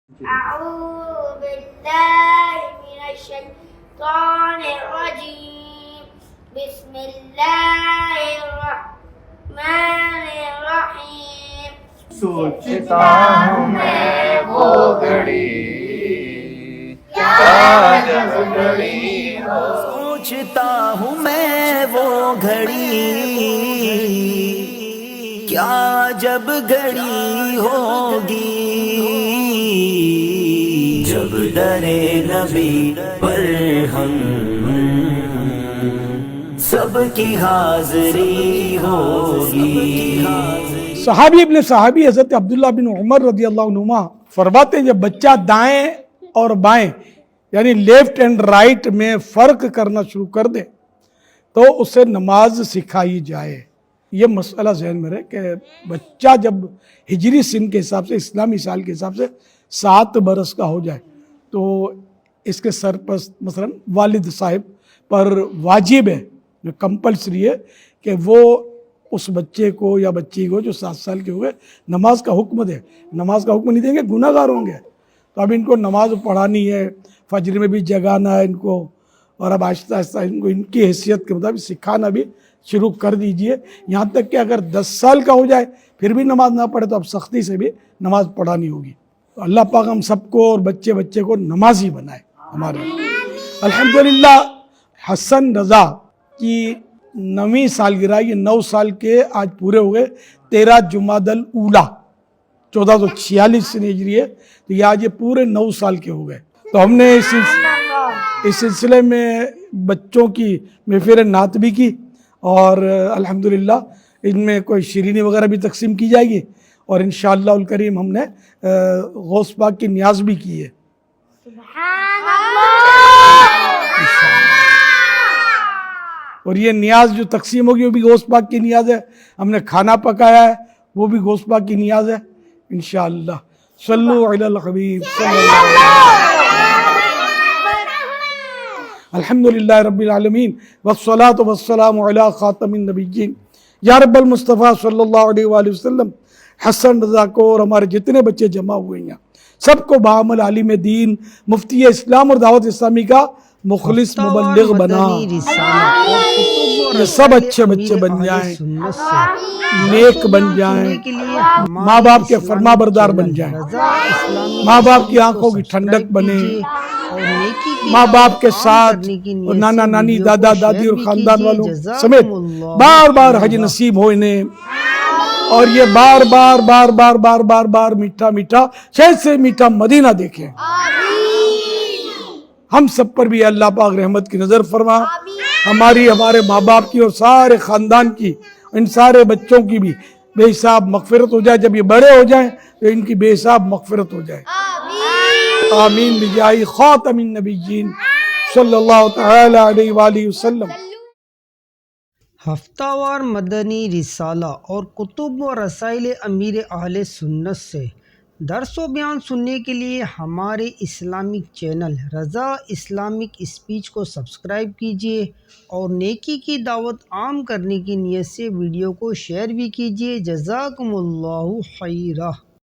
أعوذ بالله من الشيطان الرجيم بسم الله الرحمن الرحيم سوچتا ہوں میں وہ گھڑی کیا جب گھڑی ہو سوچتا ہوں میں وہ گھڑی کیا جب گھڑی ہوگی جب درے نبی پر ہم سب کی حاضری ہوگی. صحابی ابن صحابی حضرت عبداللہ بن عمر رضی اللہ عنہما فرماتے ہیں جب بچہ دائیں اور بائیں یعنی لیفٹ اینڈ رائٹ میں فرق کرنا شروع کر دے تو اسے نماز سکھائی جائے. یہ مسئلہ ذہن میں رہے کہ بچہ جب ہجری سن کے حساب سے اسلامی سال کے حساب سے 7 برس کا ہو جائے تو اس کے سر پر مثلا والد صاحب پر واجب ہے، جو کمپلسری ہے کہ وہ اس بچے کو یا بچی کو جو 7 سال کے ہوئے نماز کا حکم دے. نماز کا حکم نہیں دیں گے گناہ گار ہوں گے. تو اب ان کو نماز پڑھانی ہے، فجر میں بھی جگانا ہے ان کو، اور اب آہستہ آہستہ ان کو ان کی حیثیت کے مطابق سکھانا بھی شروع کر دیجئے. یہاں تک کہ اگر 10 سال کا ہو جائے پھر بھی نماز نہ پڑھے تو اب سختی سے بھی نماز پڑھانی ہوگی. تو اللہ پاک ہم سب کو اور بچے بچے کو نمازی بنائے ہمارے. الحمدللہ حسن رضا کی 9ویں سالگرہ، یہ 9 سال کے آج پورے ہو گئے. 13 جمادی الاولیٰ 1446 ہجری ہے، تو یہ آج یہ پورے 9 سال کے ہو گئے. تو ہم نے اس سلسلے میں بچوں کی محفل نعت بھی کی، اور الحمدللہ ان میں کوئی شیرینی وغیرہ بھی تقسیم کی جائے گی، اور انشاءاللہ الکریم ہم نے غوث پاک کی نیاز بھی کی ہے. اور یہ نیاز جو تقسیم ہوگی وہ بھی غوث پاک کی نیاز ہے. ہم نے کھانا پکایا ہے وہ بھی غوث پاک کی نیاز ہے انشاءاللہ. صلو علی الحبیب صلی اللہ علیہ وسلم. الحمدللہ رب العالمین والصلاة والسلام علی خاتم النبیین. یا رب المصطفیٰ صلی اللہ علیہ وآلہ وسلم حسن رضا کو اور ہمارے جتنے بچے جمع ہوئے ہیں سب کو بعمل عالم دین، مفتی اسلام اور دعوت اسلامی کا مخلص مبلغ بنا. یہ سب اچھے بچے بن جائیں، نیک بن جائیں، ماں باپ کے فرما بردار بن جائیں، ماں باپ کی آنکھوں کی ٹھنڈک بنے، ماں باپ کے ساتھ اور نانا نانی دادا دادی اور خاندان والوں سمیت بار بار حج نصیب ہو انہیں، اور یہ بار بار بار بار بار بار بار میٹھا میٹھا شہد سے میٹھا مدینہ دیکھیں. ہم سب پر بھی اللہ پاک رحمت کی نظر فرما، ہماری ہمارے ماں باپ کی اور سارے خاندان کی، ان سارے بچوں کی بھی بے حساب مغفرت ہو جائے. جب یہ بڑے ہو جائیں تو ان کی بے حساب مغفرت ہو جائے. آمین بجاہ خاتم النبیین صلی اللہ تعالی علیہ وآلہ وسلم. ہفتہ وار مدنی رسالہ اور کتب و رسائل امیر اہل سنت سے درس و بیان سننے کے لیے ہمارے اسلامک چینل رضا اسلامک اسپیچ کو سبسکرائب کیجیے، اور نیکی کی دعوت عام کرنے کی نیت سے ویڈیو کو شیئر بھی کیجیے. جزاکم اللہ خیرہ.